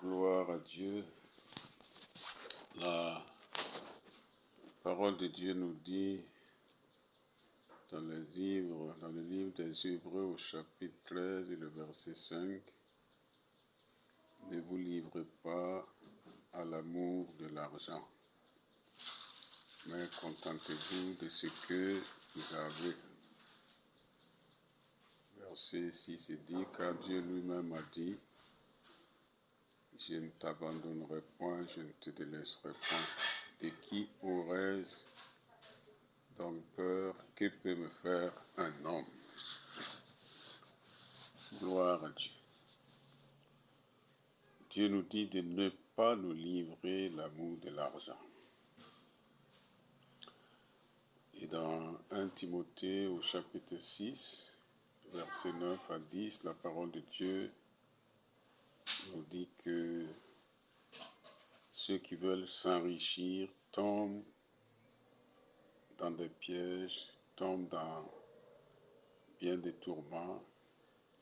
Gloire à Dieu. La parole de Dieu nous dit dans le livre des Hébreux au chapitre 13 et le verset 5, ne vous livrez pas à l'amour de l'argent, mais contentez-vous de ce que vous avez. Verset 6 dit, car Dieu lui-même a dit, je ne t'abandonnerai point, je ne te délaisserai point. De qui aurais-je donc peur? Que peut me faire un homme? Gloire à Dieu. Dieu nous dit de ne pas nous livrer l'amour de l'argent. Et dans 1 Timothée au chapitre 6, verset 9 à 10, la parole de Dieu nous dit que ceux qui veulent s'enrichir tombent dans des pièges, tombent dans bien des tourments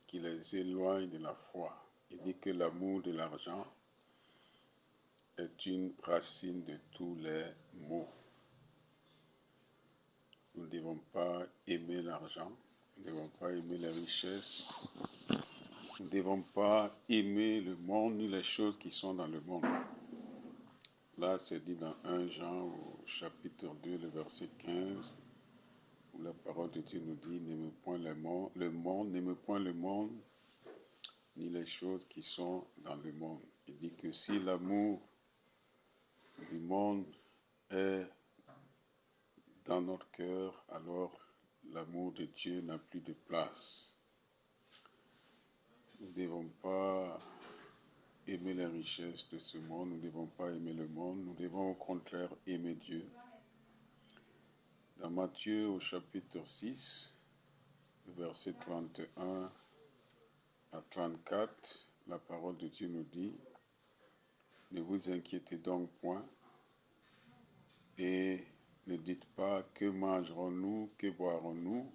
qui les éloignent de la foi. Il dit que l'amour de l'argent est une racine de tous les maux. Nous ne devons pas aimer l'argent, nous ne devons pas aimer les richesses, nous ne devons pas aimer le monde ni les choses qui sont dans le monde. Là, c'est dit dans 1 Jean au chapitre 2, le verset 15, où la parole de Dieu nous dit, n'aimez point n'aimez point le monde, ni les choses qui sont dans le monde. Il dit que si l'amour du monde est dans notre cœur, alors l'amour de Dieu n'a plus de place. Nous ne devons pas aimer les richesses de ce monde, nous ne devons pas aimer le monde, nous devons au contraire aimer Dieu. Dans Matthieu au chapitre 6, versets 31 à 34, la parole de Dieu nous dit, ne vous inquiétez donc point et ne dites pas que mangerons-nous, que boirons-nous,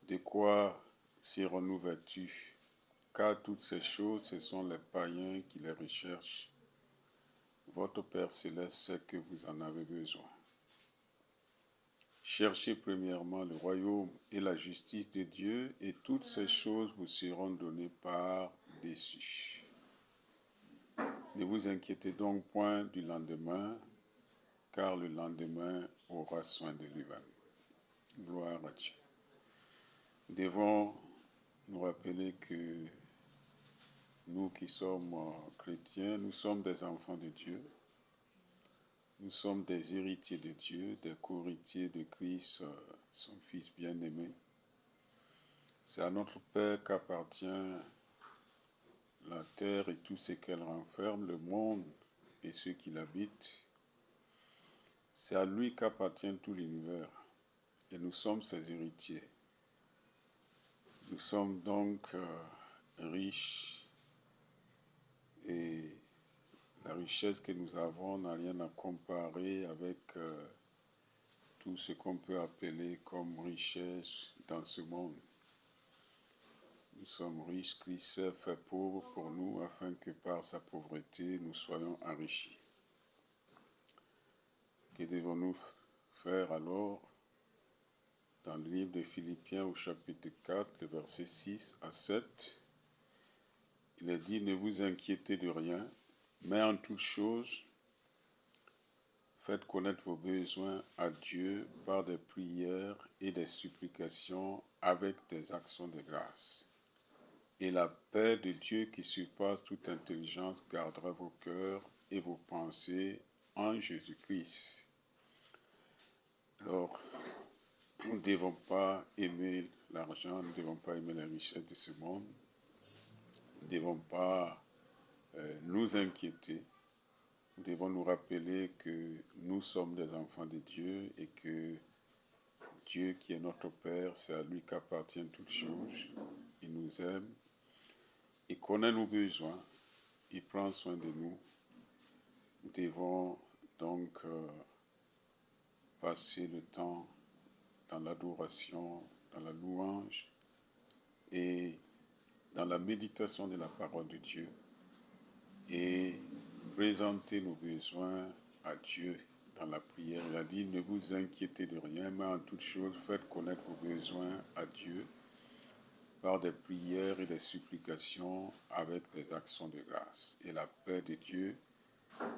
de quoi serons-nous vêtus, car toutes ces choses, ce sont les païens qui les recherchent. Votre Père céleste sait que vous en avez besoin. Cherchez premièrement le royaume et la justice de Dieu, et toutes ces choses vous seront données par-dessus. Ne vous inquiétez donc point du lendemain, car le lendemain aura soin de lui-même. Gloire à Dieu. Nous devons nous rappeler que nous qui sommes chrétiens, nous sommes des enfants de Dieu. Nous sommes des héritiers de Dieu, des co-héritiers de Christ, son Fils bien-aimé. C'est à notre Père qu'appartient la terre et tout ce qu'elle renferme, le monde et ceux qui l'habitent. C'est à lui qu'appartient tout l'univers et nous sommes ses héritiers. Nous sommes donc riches et la richesse que nous avons n'a rien à comparer avec tout ce qu'on peut appeler comme richesse dans ce monde. Nous sommes riches, Christ s'est fait pauvre pour nous afin que par sa pauvreté nous soyons enrichis. Que devons-nous faire alors? Dans le livre de Philippiens au chapitre 4, le verset 6 à 7, il est dit, ne vous inquiétez de rien, mais en toute chose, faites connaître vos besoins à Dieu par des prières et des supplications avec des actions de grâce. Et la paix de Dieu qui surpasse toute intelligence gardera vos cœurs et vos pensées en Jésus-Christ. Alors, nous ne devons pas aimer l'argent, nous ne devons pas aimer les richesses de ce monde, nous ne devons pas nous inquiéter. Nous devons nous rappeler que nous sommes des enfants de Dieu et que Dieu qui est notre Père, c'est à lui qu'appartiennent toutes choses. Il nous aime, il connaît nos besoins, il prend soin de nous. Nous devons donc passer le temps dans l'adoration, dans la louange et dans la méditation de la parole de Dieu. et présenter nos besoins à Dieu dans la prière. Il a dit, ne vous inquiétez de rien, mais en toute chose, faites connaître vos besoins à Dieu par des prières et des supplications avec des actions de grâce. Et la paix de Dieu,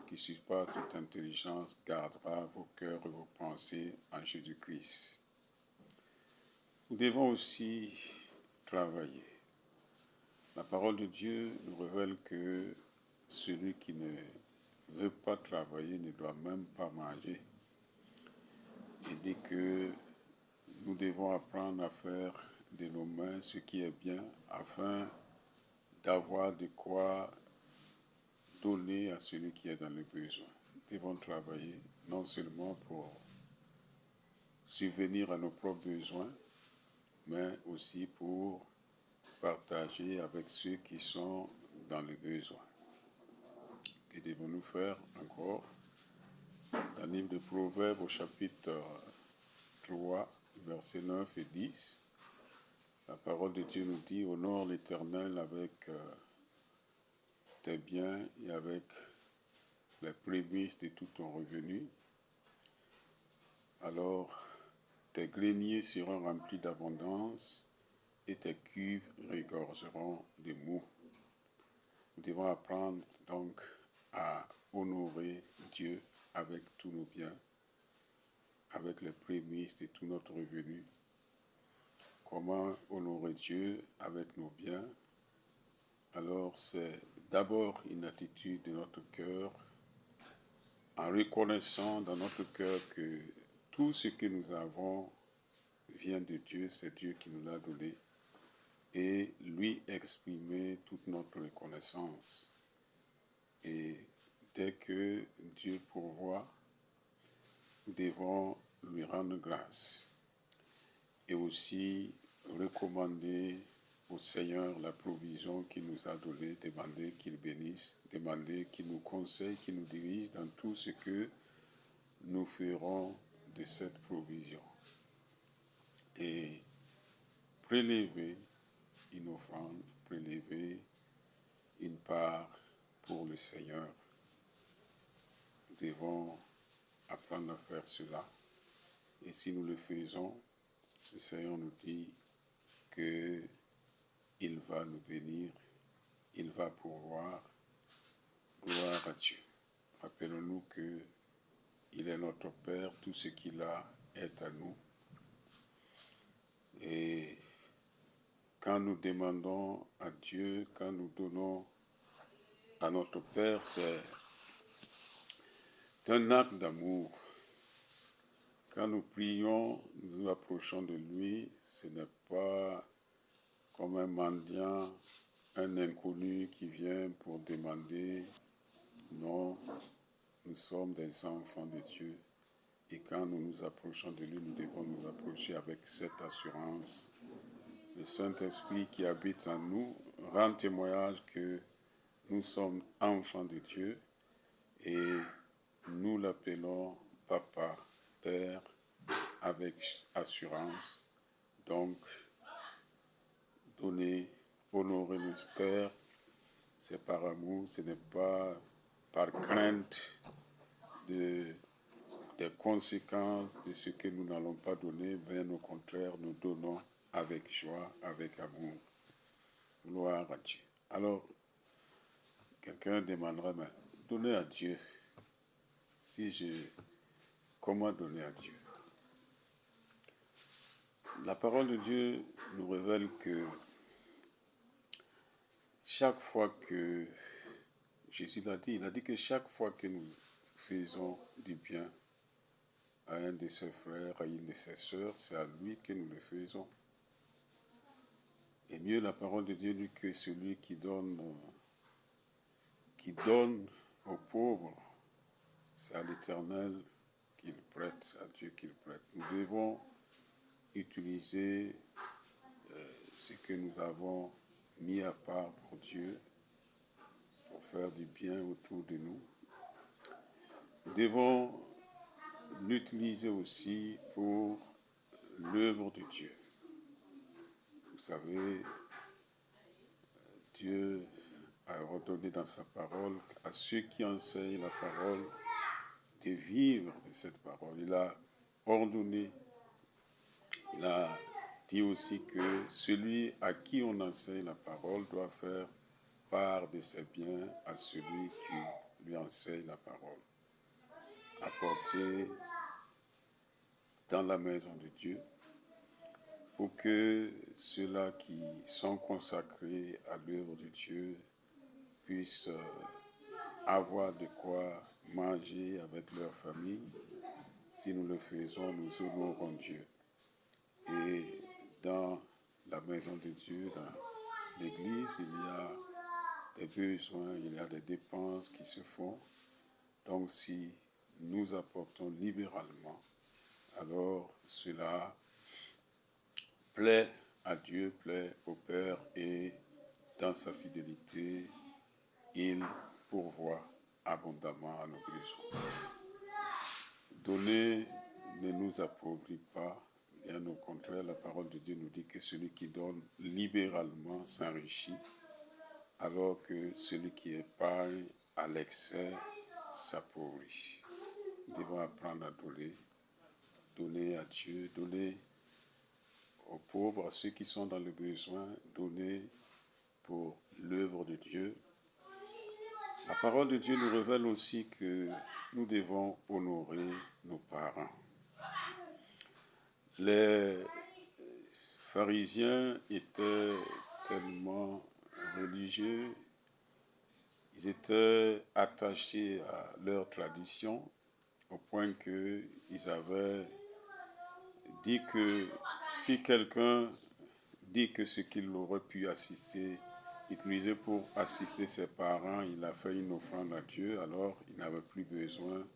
qui surpasse toute intelligence, gardera vos cœurs et vos pensées en Jésus-Christ. Nous devons aussi travailler. La parole de Dieu nous révèle que celui qui ne veut pas travailler ne doit même pas manger. Il dit que nous devons apprendre à faire de nos mains ce qui est bien afin d'avoir de quoi donner à celui qui est dans le besoin. Nous devons travailler non seulement pour subvenir à nos propres besoins, mais aussi pour partager avec ceux qui sont dans le besoin. Que devons-nous faire encore? Dans le livre de Proverbes au chapitre 3, versets 9 et 10, la parole de Dieu nous dit, honore l'Éternel avec tes biens et avec les prémices de tout ton revenu. Alors tes greniers seront remplis d'abondance et tes cuves regorgeront de mou. Nous devons apprendre donc à honorer Dieu avec tous nos biens, avec les prémices de tout notre revenu. Comment honorer Dieu avec nos biens? Alors c'est d'abord une attitude de notre cœur, en reconnaissant dans notre cœur que tout ce que nous avons vient de Dieu, c'est Dieu qui nous l'a donné, et lui exprimer toute notre reconnaissance. Et dès que Dieu pourvoit, nous devons lui rendre grâce et aussi recommander au Seigneur la provision qu'il nous a donnée, demander qu'il bénisse, demander qu'il nous conseille, qu'il nous dirige dans tout ce que nous ferons de cette provision. Et prélever une offrande, prélever une part pour le Seigneur. Nous devons apprendre à faire cela. Et si nous le faisons, le Seigneur nous dit qu'il va nous bénir, il va pourvoir. Gloire à Dieu. Rappelons-nous qu'il est notre Père, tout ce qu'il a est à nous. Et quand nous demandons à Dieu, quand nous donnons à notre Père, c'est un acte d'amour. Quand nous prions, nous nous approchons de lui, ce n'est pas comme un mendiant, un inconnu qui vient pour demander. Non, nous sommes des enfants de Dieu. Et quand nous nous approchons de lui, nous devons nous approcher avec cette assurance. Le Saint-Esprit qui habite en nous rend témoignage que nous sommes enfants de Dieu et nous l'appelons Papa, Père, avec assurance. Donc, honorer notre Père, c'est par amour, ce n'est pas par crainte des conséquences de ce que nous n'allons pas donner, mais au contraire, nous donnons avec joie, avec amour. Gloire à Dieu. Alors, quelqu'un demandera, mais donner à Dieu, comment donner à Dieu? La parole de Dieu nous révèle que chaque fois que, Jésus l'a dit, il a dit que chaque fois que nous faisons du bien à un de ses frères, à une de ses sœurs, c'est à lui que nous le faisons. Et mieux la parole de Dieu dit que celui qui donne aux pauvres, c'est à l'Éternel qu'il prête, c'est à Dieu qu'il prête. Nous devons utiliser ce que nous avons mis à part pour Dieu, pour faire du bien autour de nous. Nous devons l'utiliser aussi pour l'œuvre de Dieu. Vous savez, Dieu a ordonné dans sa parole à ceux qui enseignent la parole de vivre de cette parole. Il a ordonné, il a dit aussi que celui à qui on enseigne la parole doit faire part de ses biens à celui qui lui enseigne la parole. Apporter dans la maison de Dieu pour que ceux-là qui sont consacrés à l'œuvre de Dieu puissent avoir de quoi manger avec leur famille. Si nous le faisons, nous honorons Dieu. Et dans la maison de Dieu, dans l'Église, il y a des besoins, il y a des dépenses qui se font. Donc si nous apportons libéralement, alors cela plaît à Dieu, plaît au Père, et dans sa fidélité, il pourvoit abondamment à nos besoins. Donner ne nous appauvrit pas, bien au contraire, la parole de Dieu nous dit que celui qui donne libéralement s'enrichit, alors que celui qui épargne à l'excès s'appauvrit. Nous devons apprendre à donner à Dieu, donner aux pauvres, à ceux qui sont dans le besoin, donner pour l'œuvre de Dieu. La parole de Dieu nous révèle aussi que nous devons honorer nos parents. Les pharisiens étaient tellement religieux, ils étaient attachés à leur tradition, au point qu'ils avaient dit que si quelqu'un dit que ce qu'il aurait pu assister, utiliser pour assister ses parents, il a fait une offrande à Dieu, alors il n'avait plus besoin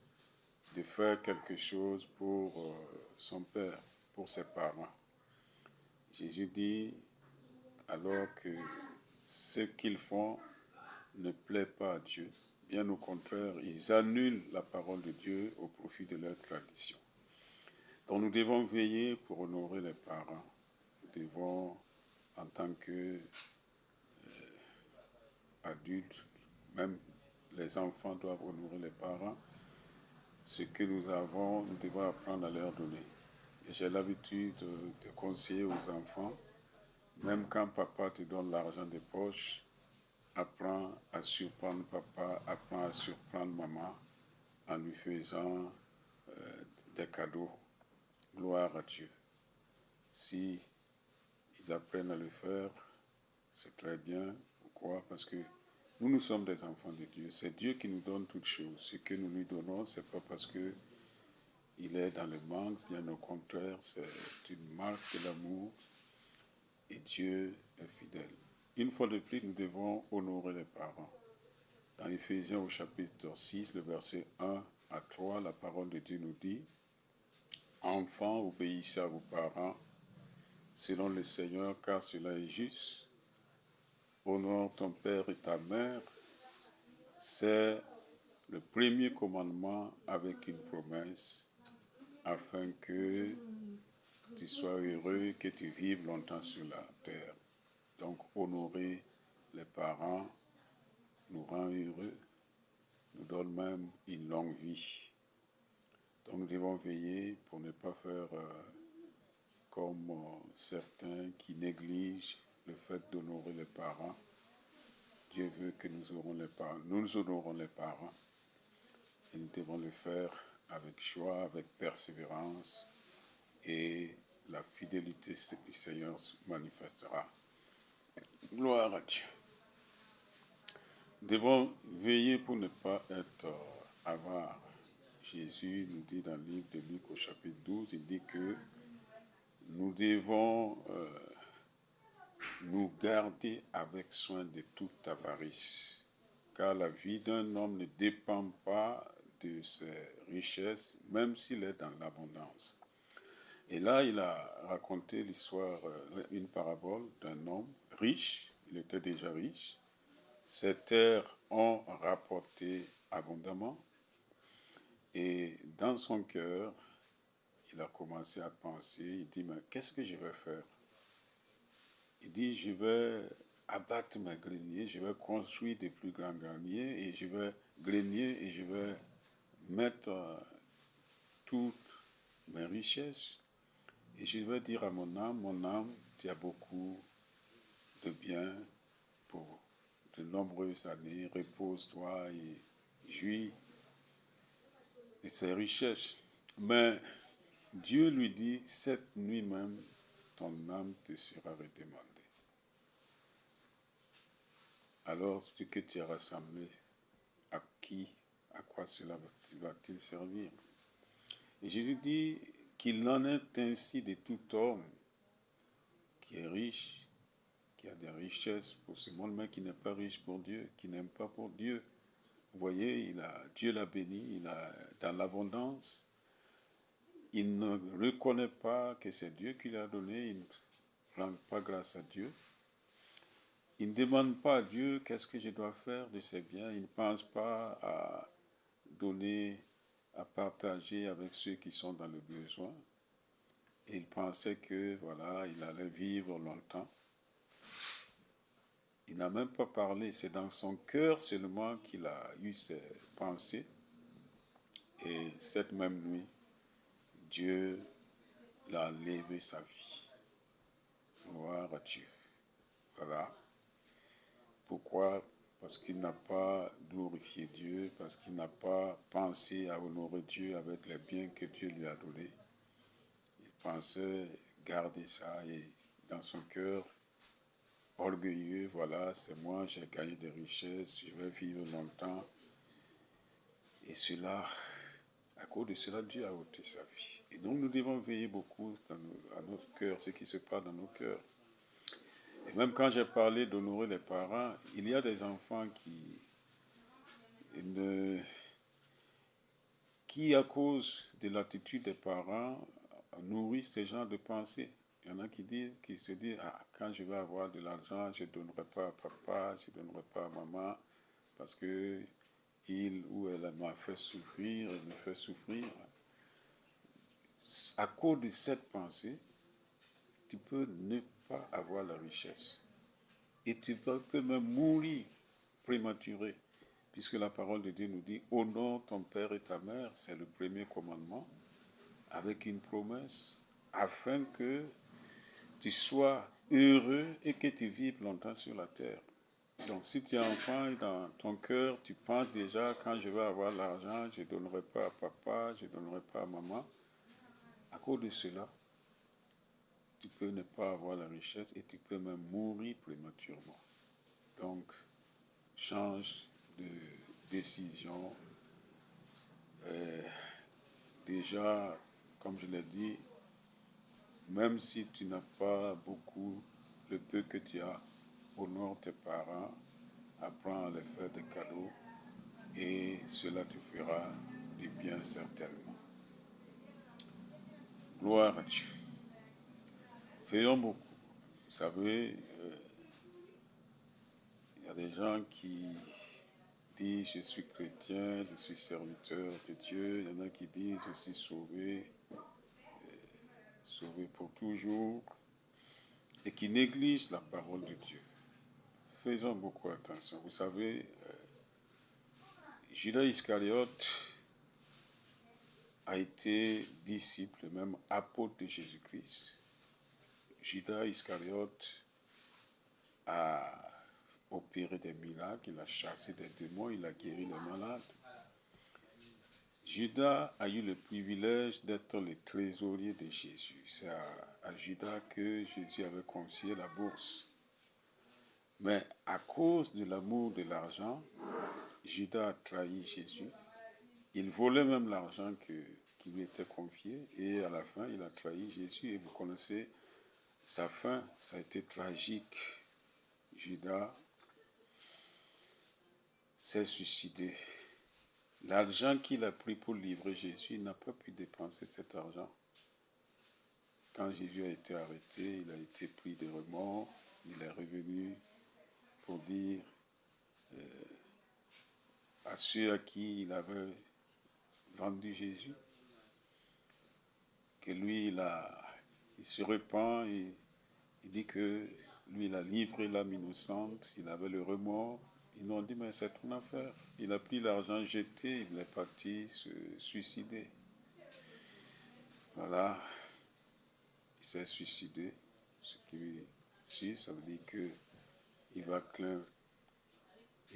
de faire quelque chose pour son père, pour ses parents. Jésus dit alors que ce qu'ils font ne plaît pas à Dieu. Bien au contraire, ils annulent la parole de Dieu au profit de leur tradition. Donc nous devons veiller pour honorer les parents. Nous devons, en tant qu'adultes, même les enfants doivent honorer les parents. Ce que nous avons, nous devons apprendre à leur donner. Et j'ai l'habitude de conseiller aux enfants, même quand papa te donne l'argent des poches, apprends à surprendre papa, apprends à surprendre maman en lui faisant des cadeaux. Gloire à Dieu. Si ils apprennent à le faire, c'est très bien. Pourquoi? Parce que nous sommes des enfants de Dieu. C'est Dieu qui nous donne toutes choses. Ce que nous lui donnons, ce n'est pas parce qu'il est dans le manque, bien au contraire, c'est une marque de l'amour et Dieu est fidèle. Une fois de plus, nous devons honorer les parents. Dans Éphésiens au chapitre 6, le verset 1 à 3, la parole de Dieu nous dit « Enfants, obéissez à vos parents, selon le Seigneur, car cela est juste. Honore ton père et ta mère. » C'est le premier commandement avec une promesse, afin que tu sois heureux, que tu vives longtemps sur la terre. Donc, honorer les parents nous rend heureux, nous donne même une longue vie. Donc, nous devons veiller pour ne pas faire comme certains qui négligent le fait d'honorer les parents. Dieu veut que nous honorons les parents. Nous honorons les parents et nous devons le faire avec joie, avec persévérance, et la fidélité du Seigneur se manifestera. Gloire à Dieu. Nous devons veiller pour ne pas être avares. Jésus nous dit dans le livre de Luc au chapitre 12, il dit que nous devons nous garder avec soin de toute avarice, car la vie d'un homme ne dépend pas de ses richesses, même s'il est dans l'abondance. Et là, il a raconté l'histoire, une parabole d'un homme riche, il était déjà riche, ses terres ont rapporté abondamment, et dans son cœur, il a commencé à penser, il dit, mais qu'est-ce que je vais faire? Il dit, je vais abattre mes greniers, je vais construire des plus grands greniers et je vais mettre toutes mes richesses. Et je vais dire à mon âme, tu as beaucoup de biens pour de nombreuses années, repose-toi et jouis de ses richesses. Mais Dieu lui dit, cette nuit même, ton âme te sera redemandée. Alors, ce que tu as rassemblé, à qui, à quoi cela va-t-il servir? Et Jésus dit qu'il en est ainsi de tout homme qui est riche, qui a des richesses pour ce monde, mais qui n'est pas riche pour Dieu, qui n'aime pas pour Dieu. Vous voyez, Dieu l'a béni, il a dans l'abondance. Il ne reconnaît pas que c'est Dieu qui l'a donné, il ne rend pas grâce à Dieu. Il ne demande pas à Dieu qu'est-ce que je dois faire de ces biens. Il ne pense pas à donner, à partager avec ceux qui sont dans le besoin. Il pensait que, voilà, il allait vivre longtemps. Il n'a même pas parlé, c'est dans son cœur seulement qu'il a eu ces pensées. Et cette même nuit, Dieu l'a enlevé sa vie. Gloire à Dieu. Voilà. Pourquoi? Parce qu'il n'a pas glorifié Dieu, parce qu'il n'a pas pensé à honorer Dieu avec les biens que Dieu lui a donnés. Il pensait garder ça et dans son cœur, orgueilleux, voilà, c'est moi, j'ai gagné des richesses, je vais vivre longtemps. Et cela, à cause de cela, Dieu a ôté sa vie. Et donc nous devons veiller beaucoup à notre cœur, ce qui se passe dans nos cœurs. Et même quand j'ai parlé d'honorer les parents, il y a des enfants qui à cause de l'attitude des parents, nourrissent ce genre de pensée. Il y en a qui se disent, ah, quand je vais avoir de l'argent, je ne donnerai pas à papa, je ne donnerai pas à maman, parce que il ou elle m'a fait souffrir, elle me fait souffrir. À cause de cette pensée, tu peux ne pas avoir la richesse. Et tu peux même mourir prématuré. Puisque la parole de Dieu nous dit, honore ton père et ta mère, c'est le premier commandement, avec une promesse, afin que tu sois heureux et que tu vives longtemps sur la terre. Donc si tu es enfant et dans ton cœur, tu penses déjà, quand je vais avoir l'argent, je ne donnerai pas à papa, je ne donnerai pas à maman. À cause de cela, tu peux ne pas avoir la richesse et tu peux même mourir prématurément. Donc, change de décision. Déjà, comme je l'ai dit, même si tu n'as pas beaucoup, le peu que tu as, honore tes parents, apprends à les faire des cadeaux et cela te fera du bien certainement. Gloire à Dieu. Veillons beaucoup. Vous savez, il y a des gens qui disent je suis chrétien, je suis serviteur de Dieu. Il y en a qui disent je suis sauvé, sauvé pour toujours, et qui négligent la parole de Dieu. Faisons beaucoup attention. Vous savez, Judas Iscariote a été disciple, même apôtre de Jésus-Christ. Judas Iscariote a opéré des miracles, il a chassé des démons, il a guéri les malades. Judas a eu le privilège d'être le trésorier de Jésus. C'est à Judas que Jésus avait confié la bourse. Mais à cause de l'amour de l'argent, Judas a trahi Jésus. Il volait même l'argent qui lui était confié et à la fin, il a trahi Jésus. Et vous connaissez sa fin, ça a été tragique. Judas s'est suicidé. L'argent qu'il a pris pour livrer Jésus, il n'a pas pu dépenser cet argent. Quand Jésus a été arrêté, il a été pris de remords. Il est revenu pour dire à ceux à qui il avait vendu Jésus que lui, il se repent et il dit que Lui, il a livré l'âme innocente, il avait le remords. Ils l'ont dit, mais c'est ton affaire. Il a pris l'argent jeté, il est parti se suicider. Voilà, il s'est suicidé. Ce qui suit, ça veut dire qu'il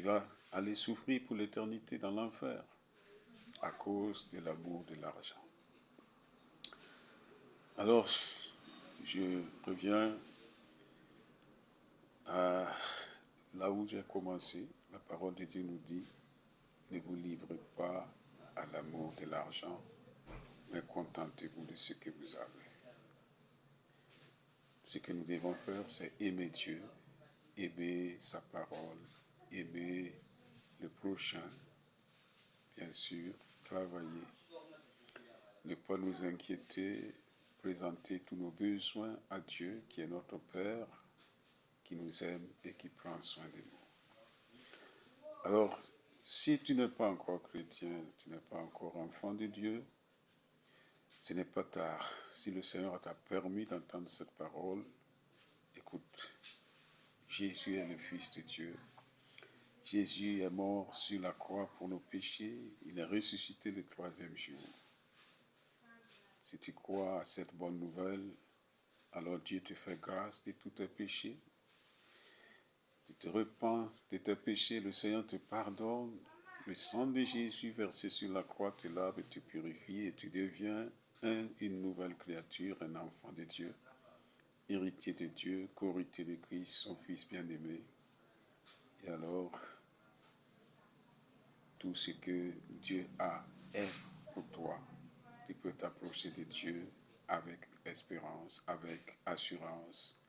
va aller souffrir pour l'éternité dans l'enfer à cause de l'amour de l'argent. Alors, je reviens à là où j'ai commencé. La parole de Dieu nous dit, ne vous livrez pas à l'amour de l'argent, mais contentez-vous de ce que vous avez. Ce que nous devons faire, c'est aimer Dieu, aimer sa parole, aimer le prochain, bien sûr, travailler, ne pas nous inquiéter, présenter tous nos besoins à Dieu, qui est notre Père, qui nous aime et qui prend soin de nous. Alors, si tu n'es pas encore chrétien, tu n'es pas encore enfant de Dieu, ce n'est pas tard. Si le Seigneur t'a permis d'entendre cette parole, écoute, Jésus est le Fils de Dieu. Jésus est mort sur la croix pour nos péchés. Il est ressuscité le 3e jour. Si tu crois à cette bonne nouvelle, alors Dieu te fait grâce de tous tes péchés. Tu te repens de tes péchés, le Seigneur te pardonne. Le sang de Jésus versé sur la croix te lave et te purifie et tu deviens une nouvelle créature, un enfant de Dieu, héritier de Dieu, co-héritier de Christ, son Fils bien-aimé. Et alors, tout ce que Dieu a est pour toi. Tu peux t'approcher de Dieu avec espérance, avec assurance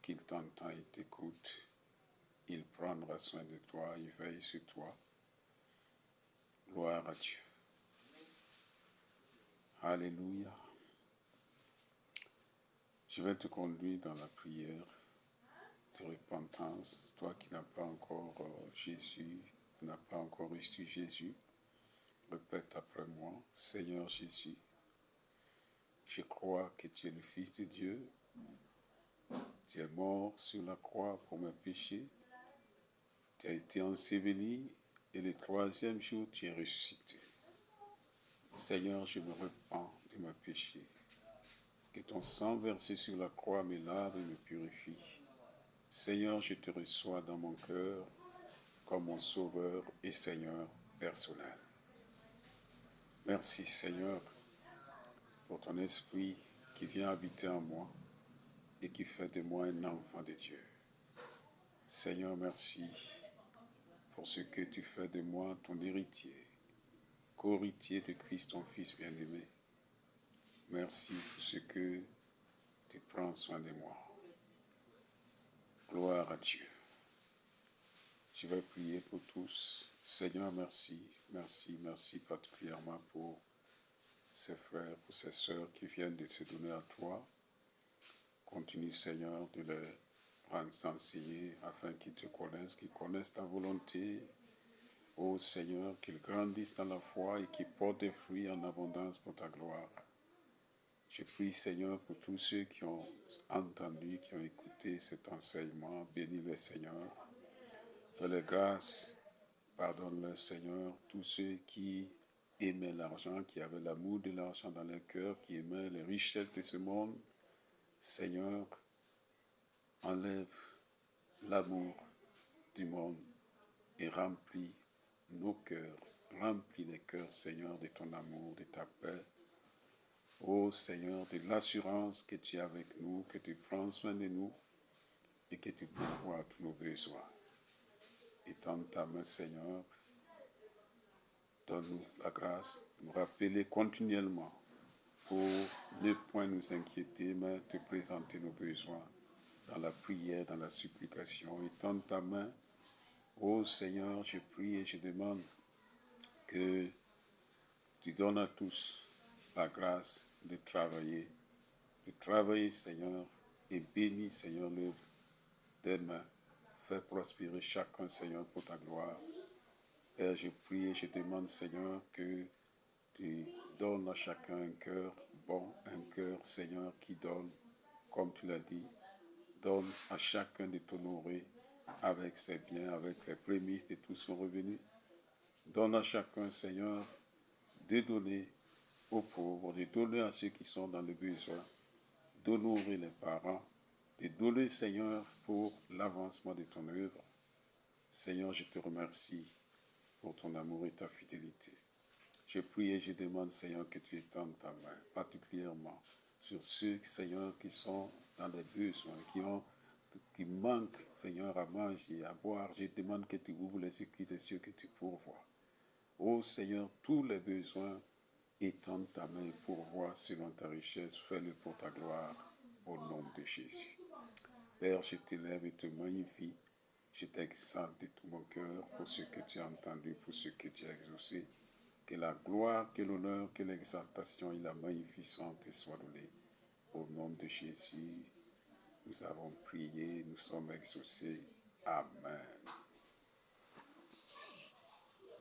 qu'il t'entend, il t'écoute. Il prendra soin de toi, il veille sur toi. Gloire à Dieu. Alléluia. Je vais te conduire dans la prière de repentance. Toi qui n'as pas encore Jésus, qui n'as pas encore reçu Jésus, répète après moi, Seigneur Jésus, je crois que tu es le Fils de Dieu. Tu es mort sur la croix pour mes péchés. Tu as été enseveli et le 3e jour, tu es ressuscité. Seigneur, je me repens de mes péchés. Que ton sang versé sur la croix me lave et me purifie. Seigneur, je te reçois dans mon cœur comme mon sauveur et Seigneur personnel. Merci Seigneur pour ton esprit qui vient habiter en moi et qui fait de moi un enfant de Dieu. Seigneur, merci pour ce que tu fais de moi ton héritier, co-héritier de Christ, ton Fils bien-aimé. Merci pour ce que tu prends soin de moi. Gloire à Dieu. Je vais prier pour tous. Seigneur, merci, merci, merci particulièrement pour ces frères, pour ces sœurs qui viennent de se donner à toi. Continue, Seigneur, de les rendre s'enseigner afin qu'ils te connaissent, qu'ils connaissent ta volonté. Ô Seigneur, qu'ils grandissent dans la foi et qu'ils portent des fruits en abondance pour ta gloire. Je prie, Seigneur, pour tous ceux qui ont entendu, qui ont écouté cet enseignement. Bénis-les, Seigneur. Fais-les grâce. Pardonne-les, Seigneur. Tous ceux qui aimaient l'argent, qui avaient l'amour de l'argent dans leur cœur, qui aimaient les richesses de ce monde. Seigneur, enlève l'amour du monde et remplis nos cœurs. Remplis les cœurs, Seigneur, de ton amour, de ta paix. Ô Seigneur, de l'assurance que tu es avec nous, que tu prends soin de nous et que tu pourvois tous nos besoins. Étends ta main, Seigneur, donne-nous la grâce de nous rappeler continuellement pour ne point nous inquiéter, mais te présenter nos besoins dans la prière, dans la supplication. Étends ta main, ô Seigneur, je prie et je demande que tu donnes à tous la grâce de travailler, Seigneur, et bénis, Seigneur, l'œuvre des mains. Fais prospérer chacun, Seigneur, pour ta gloire. Père, je prie et je demande, Seigneur, que tu donnes à chacun un cœur bon, un cœur, Seigneur, qui donne, comme tu l'as dit, Donne à chacun de t'honorer avec ses biens, avec les prémices de tout son revenu. Donne à chacun, Seigneur, de donner aux pauvres, de donner à ceux qui sont dans le besoin, d'honorer les parents, de donner, Seigneur, pour l'avancement de ton œuvre. Seigneur, je te remercie pour ton amour et ta fidélité. Je prie et je demande, Seigneur, que tu étendes ta main, particulièrement sur ceux, Seigneur, qui sont dans les besoins, qui manquent, Seigneur, à manger, à boire. Je demande que tu ouvres les yeux des cieux, que tu pourvoies. Ô Seigneur, tous les besoins, étends ta main et pourvois selon ta richesse. Fais-le pour ta gloire, au nom de Jésus. Père, je t'élève et te magnifie. Je t'exalte de tout mon cœur pour ce que tu as entendu, pour ce que tu as exaucé. Que la gloire, que l'honneur, que l'exaltation et la magnificence te soient données. Au nom de Jésus, nous avons prié, nous sommes exaucés. Amen.